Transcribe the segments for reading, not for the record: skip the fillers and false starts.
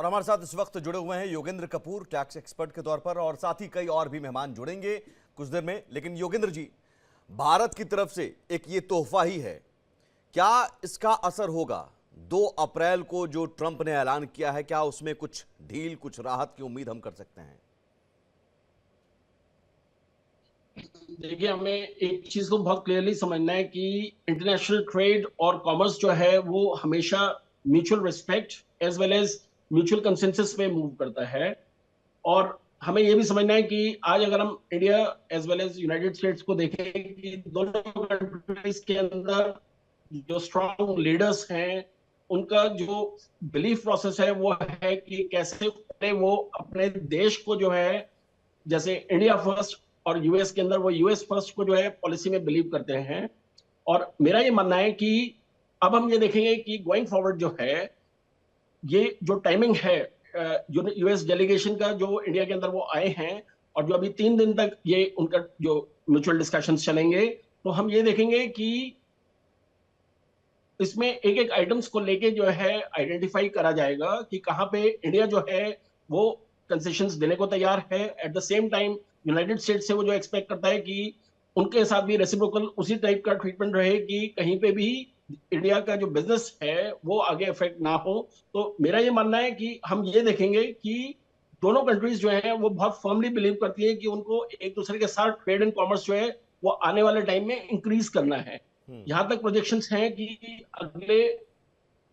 और हमारे साथ इस वक्त जुड़े हुए हैं योगेंद्र कपूर, टैक्स एक्सपर्ट के तौर पर, और साथ ही कई और भी मेहमान जुड़ेंगे कुछ देर में। लेकिन योगेंद्र जी, भारत की तरफ से एक ये तोहफा ही है, क्या इसका असर होगा 2 अप्रैल को जो ट्रंप ने ऐलान किया है? क्या उसमें कुछ ढील, कुछ राहत की उम्मीद हम कर सकते हैं? देखिए, हमें एक चीज को बहुत क्लियरली समझना है कि इंटरनेशनल ट्रेड और कॉमर्स जो है वो हमेशा mutual respect as well as mutual consensus पे मूव करता है। और हमें ये भी समझना है कि आज अगर हम India as well as United States को देखें कि दोनों कंट्रीज के अंदर जो स्ट्रॉन्ग लीडर्स हैं, उनका जो बिलीफ प्रोसेस है वो है कि कैसे वो अपने देश को जो है, जैसे इंडिया फर्स्ट और यूएस के अंदर वो यूएस फर्स्ट को जो है पॉलिसी में बिलीव करते हैं। और मेरा ये मानना है कि अब हम ये देखेंगे कि गोइंग फॉरवर्ड जो है, ये जो टाइमिंग है जो यूएस डेलीगेशन का जो इंडिया के अंदर वो आए हैं, और जो अभी 3 दिन तक ये उनका जो म्यूचुअल डिस्कशंस चलेंगे, तो हम ये देखेंगे कि इसमें एक एक आइटम्स को लेके जो है आइडेंटिफाई करा जाएगा कि कहाँ पे इंडिया जो है वो कंसेशंस देने को तैयार है। Eight the same time United states से वो जो एक्सपेक्ट करता है कि उनके साथ भी रेसिप्रोकल उसी टाइप का ट्रीटमेंट रहे कि कहीं पे भी इंडिया का जो बिजनेस है वो आगे इफेक्ट ना हो। तो मेरा ये मानना है कि हम ये देखेंगे कि दोनों कंट्रीज जो है वो बहुत फर्मली बिलीव करती है कि उनको एक दूसरे के साथ ट्रेड एंड कॉमर्स जो है वो आने वाले टाइम में इंक्रीज करना है। यहां तक प्रोजेक्शंस हैं कि अगले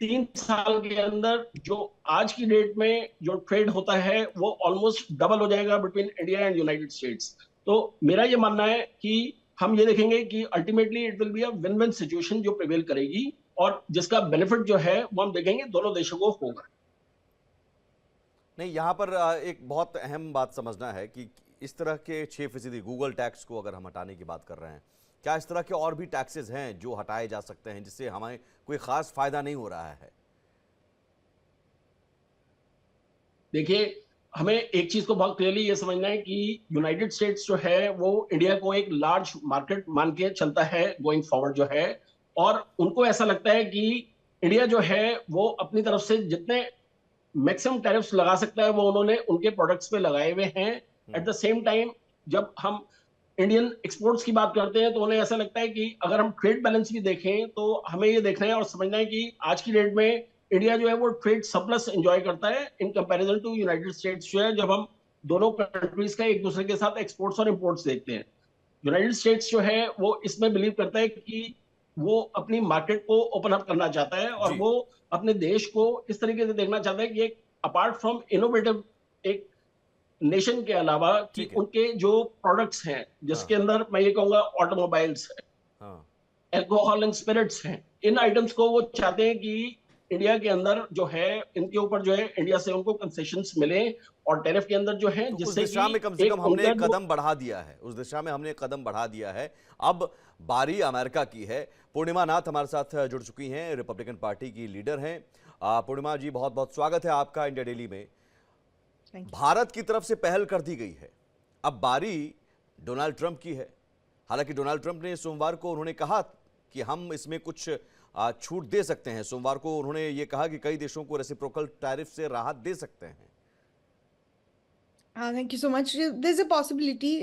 3 साल के अंदर जो आज की डेट में जो ट्रेड होता है वो ऑलमोस्ट डबल हो जाएगा between India and United states. तो मेरा ये मानना है कि हम ये देखेंगे कि ultimately it will be a win win situation जो प्रिवेल करेगी, और जिसका बेनिफिट जो है वो हम देखेंगे दोनों देशों को होगा। नहीं, यहां पर एक बहुत अहम बात समझना है कि इस तरह के 6% गूगल टैक्स को अगर हम हटाने की बात कर रहे हैं, क्या इस तरह के और भी टैक्सेस हैं जो हटाए जा सकते हैं जिससे हमें कोई खास फायदा नहीं हो रहा है? देखिए, हमें एक चीज को बहुत क्लियरली ये समझना है कि यूनाइटेड स्टेट्स जो है वो इंडिया को एक लार्ज मार्केट मान के चलता है गोइंग फॉरवर्ड जो है। और उनको ऐसा लगता है कि इंडिया जो है वो अपनी तरफ से जितने मैक्सिमम टैरिफ्स लगा सकता है वो उन्होंने उनके प्रोडक्ट्स पे लगाए हुए हैं। एट द सेम टाइम जब हम इंडियन एक्सपोर्ट्स की बात करते हैं तो उन्हें ऐसा लगता है कि अगर हम ट्रेड बैलेंस भी देखें तो हमें ये देखना है और समझना है कि आज की डेट में इंडिया जो है वो ट्रेड सरप्लस एंजॉय करता है in comparison to United States जो है, जब हम दोनों कंट्रीज का एक दूसरे के साथ एक्सपोर्ट्स और इंपोर्ट्स देखते हैं। यूनाइटेड स्टेट्स जो है वो इसमें बिलीव करता है कि वो अपनी मार्केट को ओपन अप करना चाहता है, और जी। वो अपने देश को इस तरीके से देखना चाहता है कि एक अपार्ट फ्रॉम इनोवेटिव एक नेशन के अलावा कि ठीक है। उनके जो प्रोडक्ट्स हैं, जिसके हाँ। अंदर मैं ये कहूंगा ऑटोमोबाइल्स है, हाँ। अल्कोहल एंड स्पिरिट्स हैं, इन आइटम्स को वो चाहते हैं कि इंडिया के अंदर जो है इनके ऊपर जो है इंडिया से उनको कंसेशंस मिले, और टैरिफ के अंदर जो है तो उस जिससे कि दिशा में कम से कम एक हमने उनका एक जो कदम बढ़ा दिया है, उस दिशा में हमने एक कदम बढ़ा दिया है। अब बारी अमेरिका की है। पूर्णिमा नाथ हमारे साथ जुड़ चुकी हैं, रिपब्लिकन पार्टी की लीडर हैं। पूर्णिमा जी, बहुत बहुत स्वागत है आपका इंडिया डेली में। Thank you. भारत की तरफ से पहल कर दी गई है, अब बारी डोनाल्ड ट्रंप की है। हालांकि डोनाल्ड ट्रंप ने सोमवार को उन्होंने कहा कि हम इसमें कुछ छूट दे सकते हैं। सोमवार को उन्होंने ये कहा कि कई देशों को रेसिप्रोकल टैरिफ से राहत दे सकते हैं। Thank you so much. There is a possibility.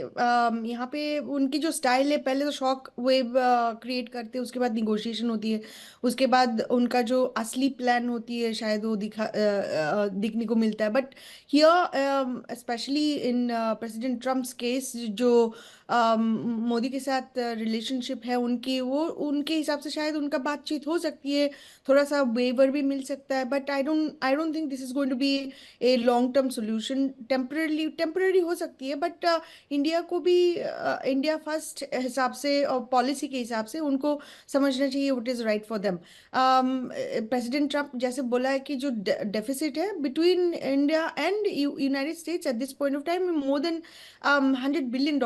यहाँ पे उनकी जो स्टाइल है, पहले तो शॉक वेव क्रिएट करते हैं, उसके बाद निगोशिएशन होती है, उसके बाद उनका जो असली प्लान होती है शायद वो दिखने को मिलता है। But here specially in president Trump's case, जो मोदी के साथ रिलेशनशिप है उनकी, वो उनके हिसाब से शायद उनका बातचीत हो सकती है, थोड़ा सा वेवर भी मिल सकता है। But I don't think this is going to be a long term solution. Temporary हो सकती है, बट इंडिया को भी इंडिया फर्स्ट हिसाब से और पॉलिसी के हिसाब से उनको समझना चाहिए what is right for them. President Trump जैसे बोला है कि जो डेफिसिट है between India and United states at this point of time more than $100 billion।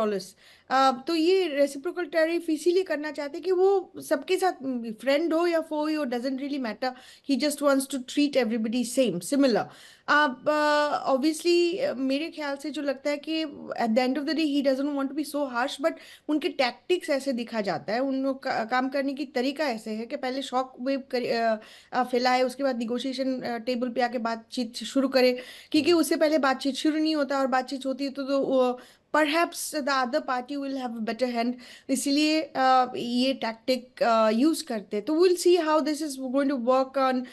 तो ये रेसिप्रोकल टैरिफ इसीलिए करना चाहते हैं कि वो सबके साथ, फ्रेंड हो या फो हो, doesn't really matter, he just wants to treat everybody same similar. अब ऑब्वियसली मेरे ख्याल से जो लगता है कि at the end of the day he doesn't want to be so harsh, but उनके टैक्टिक्स ऐसे दिखा जाता है, उन लोग काम करने की तरीका ऐसे है कि पहले शॉक वेव फैलाए, उसके बाद निगोशिएशन टेबल पे आके बातचीत शुरू करे, क्योंकि उससे पहले बातचीत शुरू नहीं होता, और बातचीत होती है तो perhaps the other party will have a better hand, इसलिए ये टैक्टिक यूज करते हैं। तो will see how this is going to work on.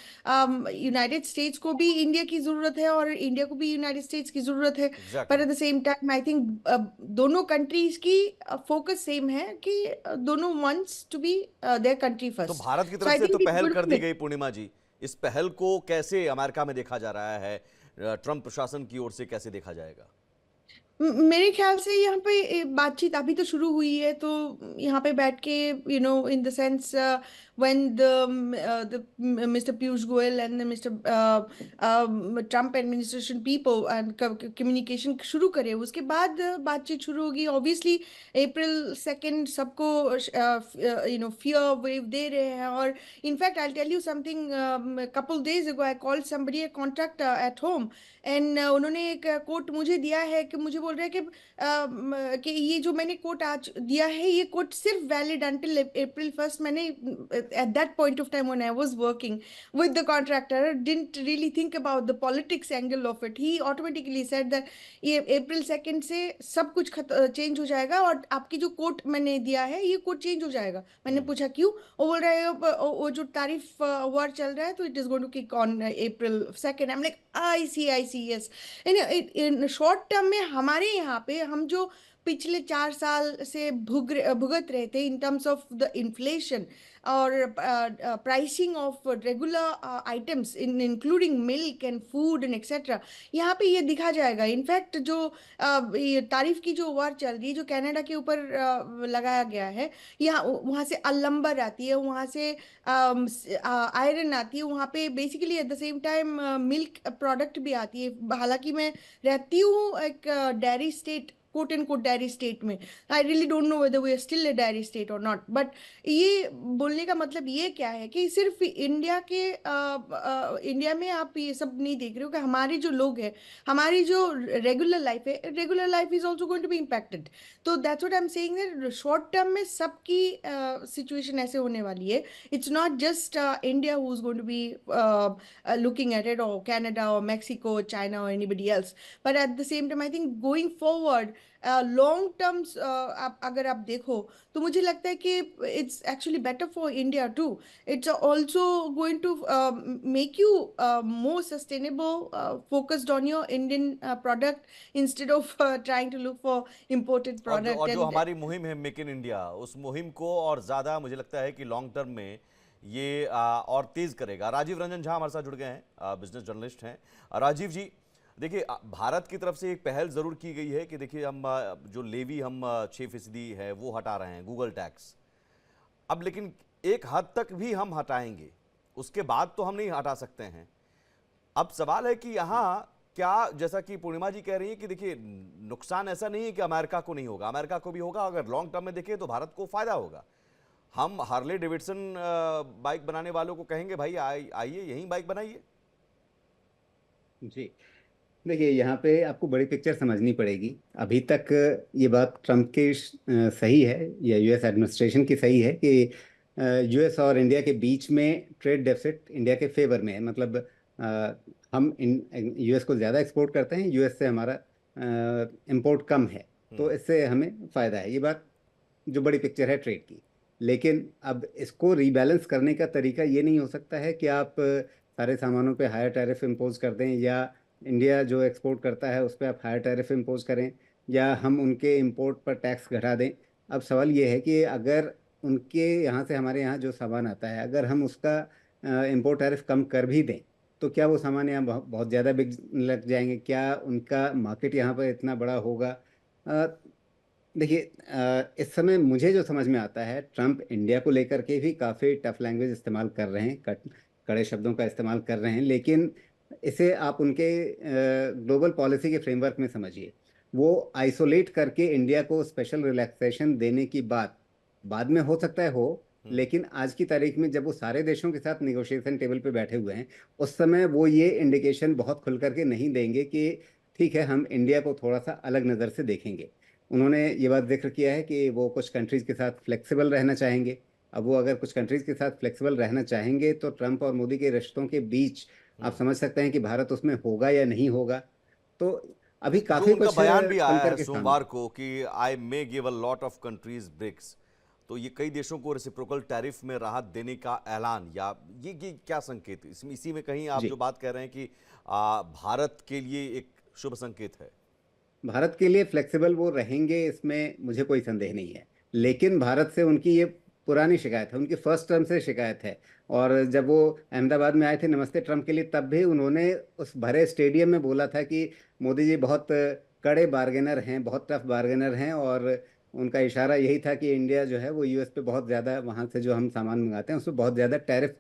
United States को भी इंडिया की जरूरत है और इंडिया को भी यूनाइटेड स्टेट्स की जरूरत है, पर exactly. At the same time I think दोनों कंट्रीज की फोकस सेम है कि दोनों wants to be their country तो फर्स्ट। भारत की सो तरफ आई से तो थिंक इट्स पहल गोइंग कर टू दी मेक। गई पूर्णिमा जी, इस पहल को कैसे अमेरिका में देखा जा रहा है, ट्रंप प्रशासन की ओर से कैसे देखा जाएगा? मेरे ख्याल से यहाँ पे बातचीत अभी तो शुरू हुई है, तो यहाँ पे बैठ के in the sense when the mister Piyush Goyal and mister Trump administration people and communication शुरू करे, उसके बाद बातचीत शुरू होगी। ऑब्वियसली April 2 सबको फियर वेव दे रहे हैं, और in fact I tell you something, couple days ago I called somebody a contractor at home, and उन्होंने एक कोट मुझे दिया है कि मुझे बोल रहे हैं कि ये जो मैंने कोट आज दिया है, ये कोट सिर्फ वैलिड अंटिल April 1। मैंने at that point of time when I was working with the contractor didn't really think about the politics angle of it, he automatically said that ये April 2 से सब कुछ चेंज हो जाएगा, और आपकी जो कोट मैंने दिया है ये कोट चेंज हो जाएगा। मैंने पूछा क्यों? वो बोल रहे हैं वो जो तारीफ वॉर चल रहा है तो it is going to kick on April 2। I am like I see yes. In short term में हमारे यहाँ पे हम जो पिछले 4 साल से भुगत रहे थे in terms of the inflation और pricing of regular items in including milk and food and etcetera, यहाँ पे ये दिखा जाएगा। इनफैक्ट जो ये तारीफ की जो वार चल रही है, जो कनाडा के ऊपर लगाया गया है, यहाँ वहाँ से अलंबर आती है, वहाँ से आयरन आती है, वहाँ पे basically at the same time milk product भी आती है। हालांकि मैं रहती हूँ एक dairy state, quote and quote dairy state में, I really don't know whether we are still a dairy state और नॉट, बट ये बोलने का मतलब ये क्या है कि सिर्फ इंडिया में आप ये सब नहीं देख रहे हो कि हमारे जो लोग हैं, हमारी जो रेगुलर लाइफ है, regular life is also going to be impacted. तो that's what I am saying that short term में सबकी सिचुएशन ऐसे होने वाली है। It's not just India who's going to be looking at it, or Canada, or Mexico, or China, or anybody else. But at the same time, I think going forward, long terms, अगर आप देखो तो मुझे लगता है कि it's actually better for India too. It's also going to make you more sustainable, focused on your Indian product instead of trying to look for imported product. और जो And हमारी मुहिम है मेक इन इंडिया, उस मुहिम को और ज़्यादा मुझे लगता है कि लॉन्ग टर्म में ये और तेज़ करेगा। राजीव रंजन झा हमारे साथ जुड़ गए हैं, बिजनेस जर्नलिस्ट हैं। राजीव जी, देखिए भारत की तरफ से एक पहल ज़रूर की गई है कि देखिए हम जो लेवी हम 6% है वो हटा रहे हैं, गूगल टैक्स। अब लेकिन एक हद तक भी हम हटाएंगे, उसके बाद तो हम नहीं हटा सकते हैं। अब सवाल है कि यहाँ क्या, जैसा कि पूर्णिमा जी कह रही है कि देखिए नुकसान ऐसा नहीं है कि अमेरिका को नहीं होगा, अमेरिका को भी होगा। अगर लॉन्ग टर्म में देखें तो भारत को फायदा होगा। हम हार्ले डेविडसन बाइक बनाने वालों को कहेंगे भाई आइए यहीं बाइक बनाइए। जी, देखिए यहाँ पे आपको बड़ी पिक्चर समझनी पड़ेगी। अभी तक ये बात ट्रम्प की सही है या यूएस एडमिनिस्ट्रेशन की सही है कि यूएस और इंडिया के बीच में ट्रेड डेफिसिट इंडिया के फेवर में है। मतलब हम यूएस को ज़्यादा एक्सपोर्ट करते हैं, यूएस से हमारा इंपोर्ट कम है, तो इससे हमें फ़ायदा है। ये बात जो बड़ी पिक्चर है ट्रेड की। लेकिन अब इसको रीबैलेंस करने का तरीका ये नहीं हो सकता है कि आप सारे सामानों पे हायर टैरिफ इम्पोज कर दें, या इंडिया जो एक्सपोर्ट करता है उस पर आप हायर टैरिफ इम्पोज करें, या हम उनके इंपोर्ट पर टैक्स घटा दें। अब सवाल ये है कि अगर उनके यहाँ से हमारे यहाँ जो सामान आता है, अगर हम उसका इंपोर्ट टैरिफ कम कर भी दें, तो क्या वो सामान यहाँ बहुत ज़्यादा बिक लग जाएंगे? क्या उनका मार्केट यहाँ पर इतना बड़ा होगा? देखिए, इस समय मुझे जो समझ में आता है, ट्रम्प इंडिया को लेकर के भी काफ़ी टफ लैंग्वेज इस्तेमाल कर रहे हैं, कड़े शब्दों का इस्तेमाल कर रहे हैं, लेकिन इसे आप उनके ग्लोबल पॉलिसी के फ्रेमवर्क में समझिए। वो आइसोलेट करके इंडिया को स्पेशल रिलैक्सेशन देने की बात बाद में हो सकता है हो, लेकिन आज की तारीख में जब वो सारे देशों के साथ निगोशिएशन टेबल पे बैठे हुए हैं, उस समय वो ये इंडिकेशन बहुत खुल करके नहीं देंगे कि ठीक है हम इंडिया को थोड़ा सा अलग नज़र से देखेंगे। उन्होंने ये बात जिक्र किया है कि वो कुछ कंट्रीज के साथ फ्लेक्सिबल रहना चाहेंगे। अब वो अगर कुछ कंट्रीज के साथ फ्लेक्सिबल रहना चाहेंगे तो ट्रंप और मोदी के रिश्तों के बीच आप समझ सकते हैं कि भारत उसमें होगा या नहीं होगा। तो अभी जो काफी उनका कुछ बयान भी खुल आया है करके सामने। सोमवार को कि I may give a lot of countries BRICS, तो ये कई देशों को रेसिप्रोकल टैरिफ में राहत देने का ऐलान, या ये क्या संकेत, इसमें इसी में कहीं आप जी, जो बात कह रहे हैं कि भारत के लिए एक शुभ संकेत है? भारत के लिए फ्लेक्सिबल वो रहेंगे, इसमें मुझे कोई संदेह नहीं है। लेकिन भारत से उनकी ये पुरानी शिकायत है, उनकी फर्स्ट टर्म से शिकायत है। और जब वो अहमदाबाद में आए थे नमस्ते ट्रंप के लिए, तब भी उन्होंने उस भरे स्टेडियम में बोला था कि मोदी जी बहुत कड़े बार्गेनर हैं, बहुत टफ बार्गेनर हैं। और उनका इशारा यही था कि इंडिया जो है वो यूएस पे बहुत ज़्यादा, वहाँ से जो हम सामान मंगाते हैं उस पर बहुत ज़्यादा टैरिफ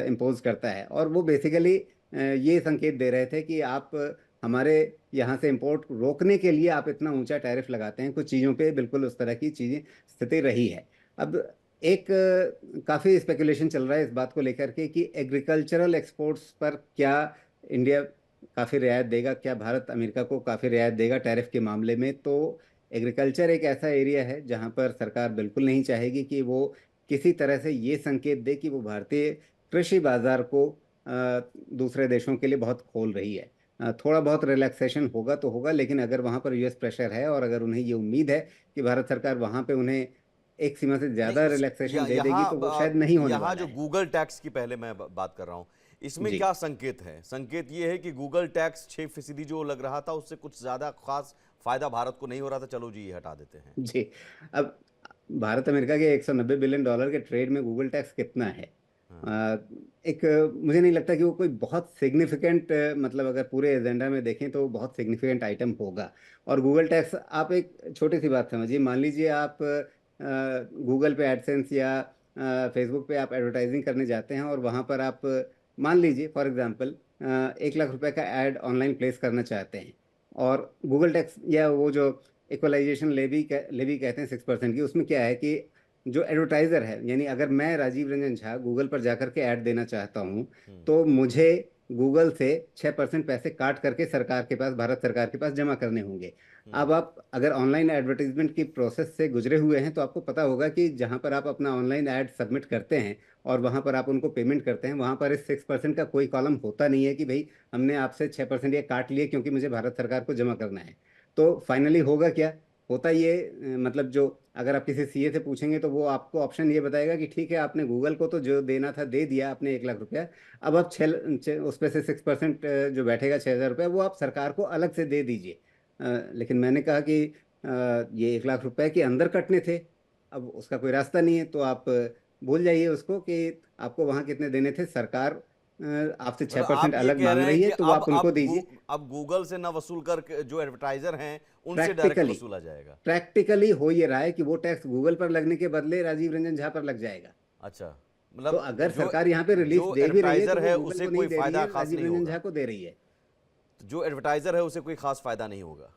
इम्पोज करता है। और वो बेसिकली ये संकेत दे रहे थे कि आप हमारे यहाँ से इंपोर्ट रोकने के लिए आप इतना ऊंचा टैरिफ लगाते हैं कुछ चीज़ों पे, बिल्कुल उस तरह की चीज़ें स्थिति रही है। अब एक काफ़ी स्पेकुलेशन चल रहा है इस बात को लेकर के कि एग्रीकल्चरल एक्सपोर्ट्स पर क्या इंडिया काफ़ी रियायत देगा, क्या भारत अमेरिका को काफ़ी रियायत देगा टैरिफ के मामले में। तो एग्रीकल्चर एक ऐसा एरिया है जहाँ पर सरकार बिल्कुल नहीं चाहेगी कि वो किसी तरह से ये संकेत दे कि वो भारतीय कृषि बाजार को दूसरे देशों के लिए बहुत खोल रही है। थोड़ा बहुत रिलैक्सेशन होगा तो होगा, लेकिन अगर वहाँ पर यूएस प्रेशर है और अगर उन्हें ये उम्मीद है कि भारत सरकार वहाँ पे उन्हें एक सीमा से नहीं, ज़्यादा रिलैक्सेशन दे देगी, तो वो शायद नहीं होने यहाँ वाला जो है। गूगल टैक्स की पहले मैं बात कर रहा हूँ, इसमें जी क्या संकेत है? संकेत ये है कि गूगल टैक्स 6% जो लग रहा था उससे कुछ ज्यादा खास फायदा भारत को नहीं हो रहा था, चलो जी ये हटा देते हैं। जी। अब भारत अमेरिका के $190 बिलियन के ट्रेड में गूगल टैक्स कितना है? हाँ। एक मुझे नहीं लगता कि वो कोई बहुत सिग्निफिकेंट, मतलब अगर पूरे एजेंडा में देखें तो बहुत सिग्निफिकेंट आइटम होगा। और गूगल टैक्स, आप एक छोटी सी बात समझिए, मान लीजिए आप गूगल पे एडसेंस या फेसबुक पे आप एडवर्टाइजिंग करने जाते हैं और वहाँ पर आप मान लीजिए फॉर एग्जांपल 1 लाख रुपए का एड ऑनलाइन प्लेस करना चाहते हैं। और गूगल टैक्स या वो जो इक्वलाइजेशन लेवी कहते हैं 6% की, उसमें क्या है कि जो एडवर्टाइजर है, यानी अगर मैं राजीव रंजन झा गूगल पर जाकर के ऐड देना चाहता हूं, तो मुझे गूगल से 6% पैसे काट करके सरकार के पास, भारत सरकार के पास जमा करने होंगे। अब आप अगर ऑनलाइन एडवर्टाइजमेंट की प्रोसेस से गुजरे हुए हैं तो आपको पता होगा कि जहां पर आप अपना ऑनलाइन ऐड सबमिट करते हैं और वहां पर आप उनको पेमेंट करते हैं, वहां पर इस 6% का कोई कॉलम होता नहीं है कि भाई हमने आपसे 6% ये काट लिए क्योंकि मुझे भारत सरकार को जमा करना है। तो फाइनली होगा क्या? होता ये मतलब जो, अगर आप किसी सीए से पूछेंगे तो वो आपको ऑप्शन ये बताएगा कि ठीक है आपने गूगल को तो जो देना था दे दिया आपने 1 लाख रुपया, अब आप उस पे से 6% जो बैठेगा 6,000 रुपया, वो आप सरकार को अलग से दे दीजिए। लेकिन मैंने कहा कि ये 1 लाख रुपए के अंदर कटने थे, अब उसका कोई रास्ता नहीं है, तो आप भूल जाइए उसको कि आपको वहाँ कितने देने थे। सरकार आपसे मतलब 6% आप ये अलग कह मांग रहे हैं रही है, कि तो वो आप उनको दीजिए। अब गूगल से ना वसूल कर जो एडवर्टाइजर हैं उनसे डायरेक्ट प्रैक्टिकली वसूला जाएगा? प्रैक्टिकली हो ये रहा है कि वो टैक्स गूगल पर लगने के बदले राजीव रंजन झा पर लग जाएगा। अच्छा, तो मतलब अगर जो सरकार यहाँ पे रिलीफ जो दे भी रही है तो एडवर्टाइजर वो है गूगल उसे को कोई नहीं दे रही फायदा है, खास राजीव नहीं रंजन होगा? झा को दे रही है। जो एडवर्टाइजर है उसे कोई खास फायदा नहीं होगा?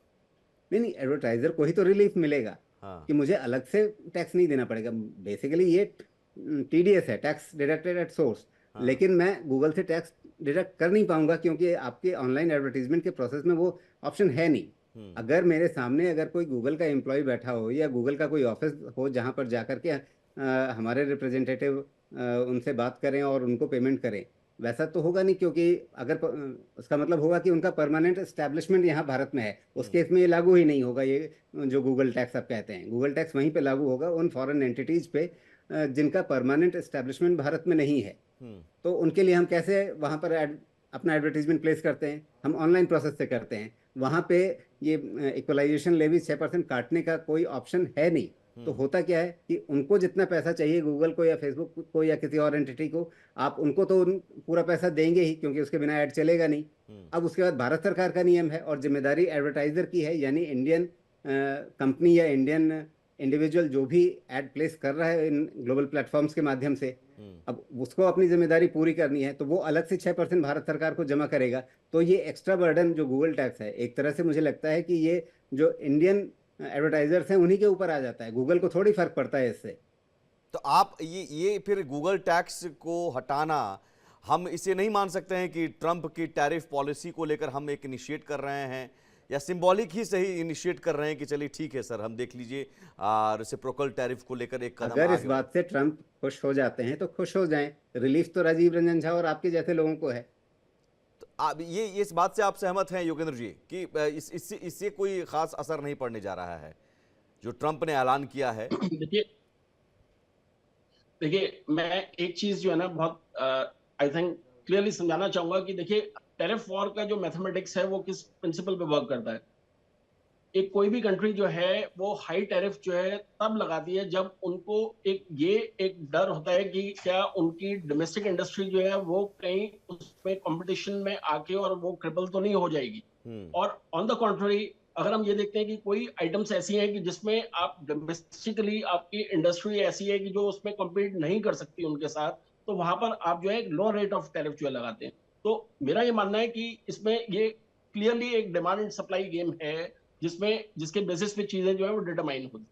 नहीं नहीं, एडवर्टाइजर को ही तो रिलीफ मिलेगा हाँ। कि मुझे अलग से टैक्स नहीं देना पड़ेगा। बेसिकली ये टीडीएस है, टैक्स डिडक्टेड एट सोर्स। हाँ। लेकिन मैं गूगल से टैक्स डिडक्ट कर नहीं पाऊंगा क्योंकि आपके ऑनलाइन एडवर्टीजमेंट के प्रोसेस में वो ऑप्शन है नहीं। अगर मेरे सामने अगर कोई गूगल का एम्प्लॉय बैठा हो या गूगल का कोई ऑफिस हो जहाँ पर जाकर के हमारे रिप्रेजेंटेटिव उनसे बात करें और उनको पेमेंट करें, वैसा तो होगा नहीं, क्योंकि अगर उसका मतलब होगा कि उनका परमानेंट एस्टैब्लिशमेंट यहाँ भारत में है। उस केस में ये लागू ही नहीं होगा, ये जो गूगल टैक्स आप कहते हैं। गूगल टैक्स वहीं पे लागू होगा उन फॉरेन एंटिटीज पे जिनका परमानेंट एस्टैब्लिशमेंट भारत में नहीं है। तो उनके लिए हम कैसे वहाँ पर अपना एडवर्टीजमेंट प्लेस करते हैं? हम ऑनलाइन प्रोसेस से करते हैं। वहाँ पे ये इक्वलाइजेशन लेवी 6% काटने का कोई ऑप्शन है नहीं। तो होता क्या है कि उनको जितना पैसा चाहिए गूगल को या फेसबुक को या किसी और एंटिटी को, आप उनको तो पूरा पैसा देंगे ही क्योंकि उसके बिना ऐड चलेगा नहीं। अब उसके बाद भारत सरकार का नियम है और जिम्मेदारी एडवर्टाइजर की है, यानी इंडियन कंपनी या इंडियन इंडिविजुअल जो भी एड प्लेस कर रहा है इन ग्लोबल प्लेटफॉर्म्स के माध्यम से, अब उसको अपनी जिम्मेदारी पूरी करनी है, तो वो अलग से 6% भारत सरकार को जमा करेगा। तो ये एक्स्ट्रा बर्डन जो गूगल टैक्स है, एक तरह से मुझे लगता है कि ये जो इंडियन एडवर्टाइजर्स हैं उन्हीं के ऊपर आ जाता है, गूगल को थोड़ी फर्क पड़ता है इससे। तो आप ये फिर गूगल टैक्स को हटाना, हम इसे नहीं मान सकते हैं कि ट्रंप की टैरिफ पॉलिसी को लेकर हम एक इनिशिएट कर रहे हैं, या सिंबॉलिक ही सही इनिशिएट कर रहे हैं कि चलिए ठीक है सर, हम देख लीजिए रेसिप्रोकल टैरिफ को लेकर एक कदम अगर इस आगे बात से ट्रंप खुश हो जाते हैं तो खुश हो जाएं, रिलीफ तो राजीव रंजन झा और आपके जैसे लोगों को है। तो आप ये इस बात से आप सहमत हैं योगेंद्र जी कि इससे कोई खास असर नहीं पड़ने जा रहा है जो ट्रंप ने ऐलान किया है? देखिए देखिए मैं एक चीज जो है ना बहुत आई थिंक क्लियरली समझाना चाहूंगा कि देखिए टैरिफ वॉर का जो मैथमेटिक्स है वो किस प्रिंसिपल पे वर्क करता है। एक कोई भी कंट्री जो है वो हाई टैरिफ जो है तब लगाती है जब उनको एक डर होता है कि क्या उनकी डोमेस्टिक इंडस्ट्री जो है वो कहीं उसमें कंपटीशन में आके और वो क्रिपल तो नहीं हो जाएगी। और ऑन द कॉन्ट्ररी अगर हम ये देखते हैं कि कोई आइटम्स ऐसी हैं कि जिसमें आप डोमेस्टिकली आपकी इंडस्ट्री ऐसी है कि जो उसमें कम्पीट नहीं कर सकती उनके साथ, तो वहां पर आप जो है लो रेट ऑफ टैरिफ जो है लगाते हैं। तो मेरा ये मानना है कि इसमें ये क्लियरली एक डिमांड एंड सप्लाई गेम है जिसके बेसिस पे चीजें जो है वो डिटरमाइन होती।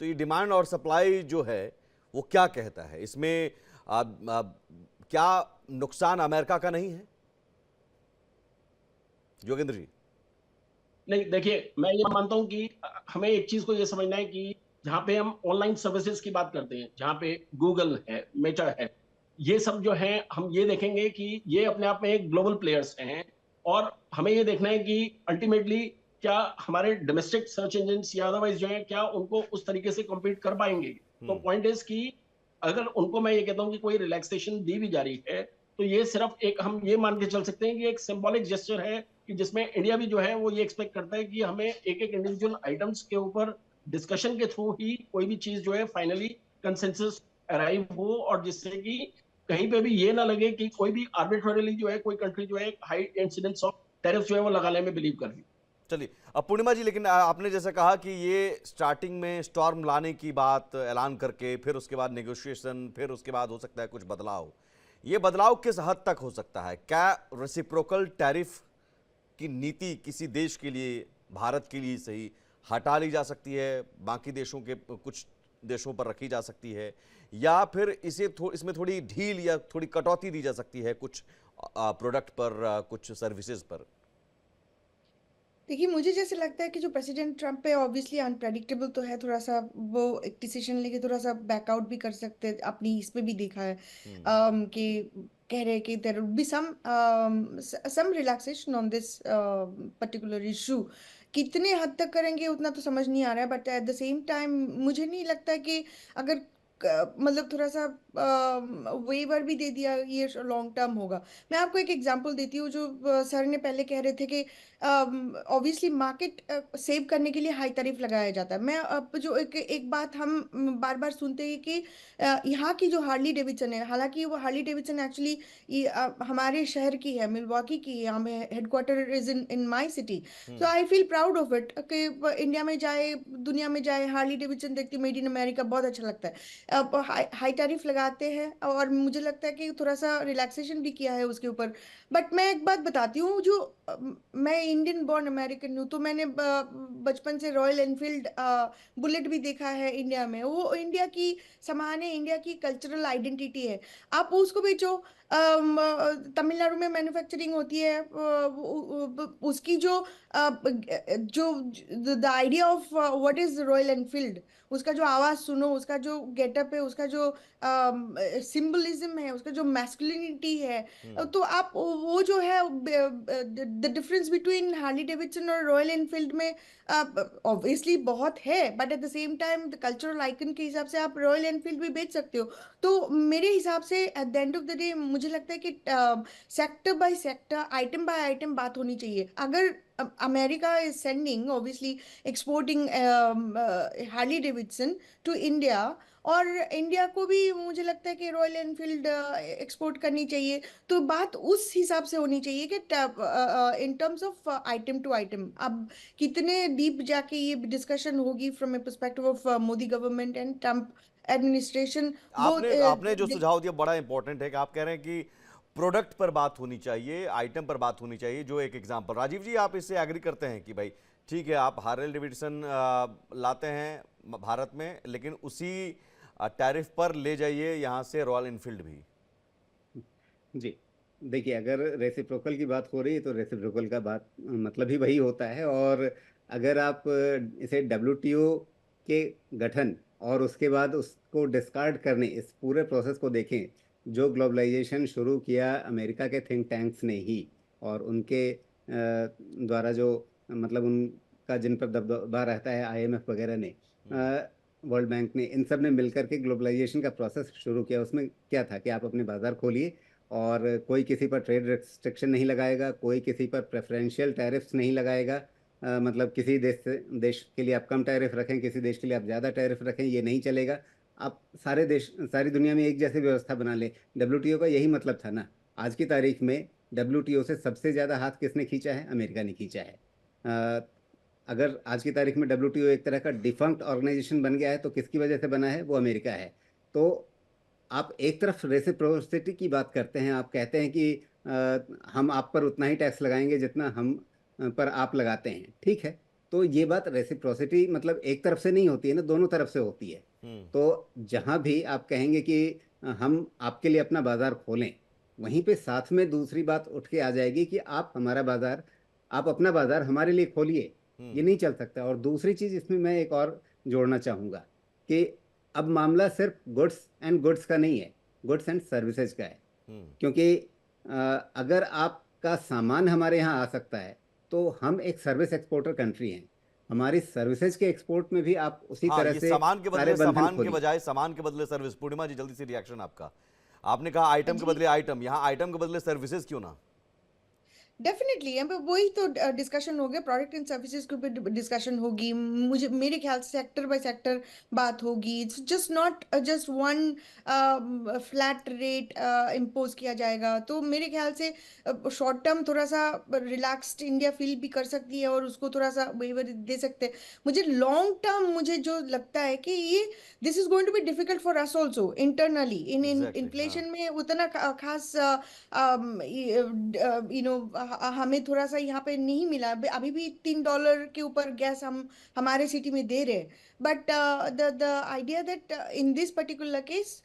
तो ये डिमांड और सप्लाई जो है वो क्या कहता है इसमें? क्या नुकसान अमेरिका का नहीं है योगेंद्र जी? नहीं, देखिए मैं ये मानता हूं कि हमें एक चीज को ये समझना है कि जहां पे हम ऑनलाइन सर्विसेज की बात करते हैं, जहां पे गूगल है, मेटा है, ये सब जो है हम ये देखेंगे कि ये अपने आप में एक ग्लोबल प्लेयर्स हैं। और हमें ये देखना है कि अल्टीमेटली क्या हमारे डोमेस्टिक सर्च इंजन या अदरवाइज जो है क्या उनको उस तरीके से कम्पीट कर पाएंगे। तो पॉइंट इज कि अगर उनको मैं ये कहता हूं कि कोई रिलैक्सेशन दी भी जा रही है तो ये सिर्फ एक हम ये मान के चल सकते हैं कि एक सिंबॉलिक जेस्चर है कि जिसमें इंडिया भी जो है वो ये एक्सपेक्ट करता है कि हमें एक इंडिविजुअल आइटम्स के ऊपर डिस्कशन के थ्रू ही कोई भी चीज जो है फाइनली कंसेंसस अराइव हो, और जिससे कि कहीं पे भी ये ना लगे कि कोई भी आर्बिट्रेरीली जो है कोई कंट्री जो है हाई इंसिडेंस ऑफ टैरिफ जो है वो लगाने में बिलीव कर रही है। चलिए अब पूर्णिमा जी, लेकिन आपने जैसे कहा कि ये स्टार्टिंग में स्टॉर्म लाने की बात ऐलान करके फिर उसके बाद नेगोशिएशन, फिर उसके बाद हो सकता है कुछ बदलाव, ये बदलाव किस हद तक हो सकता है? क्या रेसिप्रोकल टैरिफ की नीति किसी देश के लिए, भारत के लिए सही, हटा ली जा सकती है, बाकी देशों के कुछ देशों पर रखी जा सकती है, या फिर इसमें थोड़ी ढील या थोड़ी कटौती दी जा सकती है कुछ प्रोडक्ट पर, कुछ सर्विसेज पर? देखिए मुझे जैसे लगता है कि जो प्रेसिडेंट ट्रम्प है ऑब्वियसली अनप्रेडिक्टेबल तो है थोड़ा सा, वो एक डिसीजन लेके थोड़ा सा बैकआउट भी कर सकते हैं। अपनी इसमें भी देखा है कि कह रहे हैं कि there will be some relaxation on this particular issue. कितने हद तक करेंगे उतना तो समझ नहीं आ रहा है, but at the same time मुझे नहीं लगता कि अगर मतलब थोड़ा सा वेवर भी दे दिया ये लॉन्ग टर्म होगा। मैं आपको एक एग्जांपल देती हूँ जो सर ने पहले कह रहे थे कि ऑब्वियसली मार्केट सेव करने के लिए हाई टैरिफ लगाया जाता है। मैं अब जो एक बात हम बार बार सुनते हैं कि यहाँ की जो हार्ली डेविडसन है, हालांकि वो हार्ली डेविडसन एक्चुअली हमारे शहर की है, मिलवाकी की है, यहाँ में headquarter is in my city. So I feel proud of it कि इंडिया में जाए, दुनिया में जाए, हार्ली डेविडसन देखती मेड इन अमेरिका, बहुत अच्छा लगता है। अब हाई टैरिफ लगाते हैं और मुझे लगता है कि थोड़ा सा रिलैक्सेशन भी किया है उसके ऊपर। बट मैं एक बात बताती हूँ, जो मैं इंडियन बॉर्न अमेरिकन हूँ, तो मैंने बचपन से रॉयल एनफील्ड बुलेट भी देखा है इंडिया में। वो इंडिया की सामान है, इंडिया की कल्चरल आइडेंटिटी है। आप उसको बेचो, तमिलनाडु में मैन्युफैक्चरिंग होती है, उसकी the idea of what is royal Enfield, उसका जो आवाज सुनो, उसका जो गेटअप है, उसका जो सिंबलिज्म है, उसका जो मैस्कुलिनिटी है, तो आप वो जो है the difference between Harley Davidson और रॉयल एनफील्ड में ऑब्वियसली बहुत है, but at the same time the cultural icon के हिसाब से आप रॉयल एनफील्ड भी बेच सकते हो। तो मेरे हिसाब से at the end of the day मुझे लगता है कि sector by sector, item by item बात होनी चाहिए। अगर America is sending obviously exporting Harley Davidson to India, और इंडिया को भी मुझे लगता है कि रॉयल एनफील्ड एक्सपोर्ट करनी चाहिए, तो बात उस हिसाब से होनी चाहिए कि in terms of item to item. अब कितने डीप जाके ये डिस्कशन होगी from a perspective of Modi government and Trump administration, वो आपने आपने जो सुझाव दिया बड़ा इंपॉर्टेंट है कि आप कह रहे हैं कि प्रोडक्ट पर बात होनी चाहिए, आइटम पर बात होनी चाहिए। जो एक एग्जांपल, राजीव जी आप इससे एग्री करते हैं कि भाई ठीक है आप हार्ले डेविडसन लाते हैं भारत में, लेकिन उसी टैरिफ पर ले जाइए यहाँ से रॉयल एनफील्ड भी? जी, देखिए, अगर रेसिप्रोकल की बात हो रही है तो रेसिप्रोकल का बात मतलब ही वही होता है। और अगर आप इसे डब्ल्यूटीओ के गठन और उसके बाद उसको डिस्कार्ड करने, इस पूरे प्रोसेस को देखें, जो ग्लोबलाइजेशन शुरू किया अमेरिका के थिंक टैंक्स ने ही, और उनके द्वारा जो मतलब उनका जिन पर दबदबा रहता है, आईएमएफ वगैरह ने, वर्ल्ड बैंक ने, इन सब ने मिलकर के ग्लोबलाइजेशन का प्रोसेस शुरू किया। उसमें क्या था कि आप अपने बाजार खोलिए और कोई किसी पर ट्रेड रिस्ट्रिक्शन नहीं लगाएगा, कोई किसी पर प्रेफरेंशियल टैरिफ्स नहीं लगाएगा। मतलब किसी देश के लिए आप कम टैरिफ रखें, किसी देश के लिए आप ज़्यादा टैरिफ रखें, ये नहीं चलेगा। आप सारे देश, सारी दुनिया में एक जैसी व्यवस्था बना लें। डब्ल्यूटीओ का यही मतलब था ना। आज की तारीख में डब्ल्यूटीओ से सबसे ज़्यादा हाथ किसने खींचा है? अमेरिका ने खींचा है। अगर आज की तारीख में डब्ल्यूटीओ एक तरह का डिफंक्ट ऑर्गेनाइजेशन बन गया है तो किसकी वजह से बना है? वो अमेरिका है। तो आप एक तरफ रेसिप्रोसिटी की बात करते हैं, आप कहते हैं कि हम आप पर उतना ही टैक्स लगाएंगे जितना हम पर आप लगाते हैं, ठीक है। तो ये बात रेसिप्रोसिटी मतलब एक तरफ से नहीं होती है ना, दोनों तरफ से होती है। तो जहाँ भी आप कहेंगे कि हम आपके लिए अपना बाजार खोलें, वहीं पे साथ में दूसरी बात उठ के आ जाएगी कि आप हमारा बाजार, आप अपना बाजार हमारे लिए खोलिए। ये नहीं चल सकता। और दूसरी चीज़ इसमें मैं एक और जोड़ना चाहूँगा कि अब मामला सिर्फ गुड्स एंड गुड्स का नहीं है, गुड्स एंड सर्विसेज का है। क्योंकि अगर आपका सामान हमारे यहाँ आ सकता है तो हम एक सर्विस एक्सपोर्टर कंट्री हैं। हमारी सर्विसेज के एक्सपोर्ट में भी आप उसी हाँ, तरह ये से सामान के सारे बदले बंधन सामान के खोलिए। बजाय सामान के बदले सर्विस। पूर्णिमा जी जल्दी से रिएक्शन आपका। आपने कहा आइटम के जी बदले आइटम, यहाँ आइटम के बदले सर्विसेज क्यों ना? डेफिनेटली यहाँ पे वही तो डिस्कशन हो गया, प्रोडक्ट एंड सर्विसेज के ऊपर डिस्कशन होगी। मुझे मेरे ख्याल से सेक्टर बाय सेक्टर बात होगी। It's just not just one flat rate impose किया जाएगा। तो मेरे ख्याल से शॉर्ट टर्म थोड़ा सा रिलैक्स्ड इंडिया फील भी कर सकती है और उसको थोड़ा सा वेवर दे सकते हैं। मुझे लॉन्ग टर्म मुझे जो लगता है कि ये this is going to be difficult for us also internally. In exactly, हाँ। इन्फ्लेशन में उतना खास यू नो हमें थोड़ा सा यहाँ पे नहीं मिला। अभी भी $3 के ऊपर गैस हम हमारे सिटी में दे रहे हैं। But the idea that in this particular case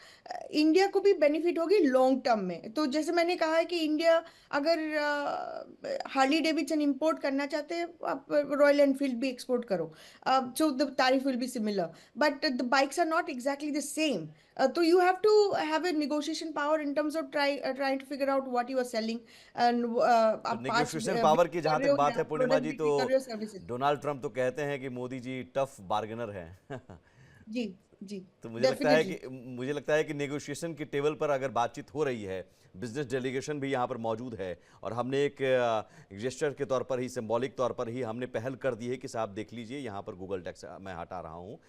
India को भी बेनिफिट होगी लॉन्ग टर्म में। तो जैसे मैंने कहा है कि इंडिया अगर हार्ली डेविडसन इंपोर्ट करना चाहते हैं, आप रॉयल एनफील्ड भी एक्सपोर्ट करो, so the tariff will be similar, but the bikes are not exactly the same. So you have to have a negotiation power in terms of trying to figure out what you are selling, and तो आप parts negotiation power की जहां कर रहे तक हो बात या है पूर्णिमा प्रोडक्ट जी, बिक्री तो कर रहे हो सर्विसेज। डोनाल्ड ट्रंप तो कहते हैं कि मोदी जी टफ बार्गेनर हैं। जी जी तो डेफिनेटली। मुझे लगता है कि नेगोशिएशन की टेबल पर अगर बातचीत हो रही है, बिजनेस डेलीगेशन भी यहाँ पर मौजूद है, और हमने एक जेस्चर के तौर पर ही, सिंबॉलिक तौर पर ही हमने पहल कर दी है कि साहब देख लीजिए यहाँ पर गूगल टैक्स मैं हटा रहा हूँ,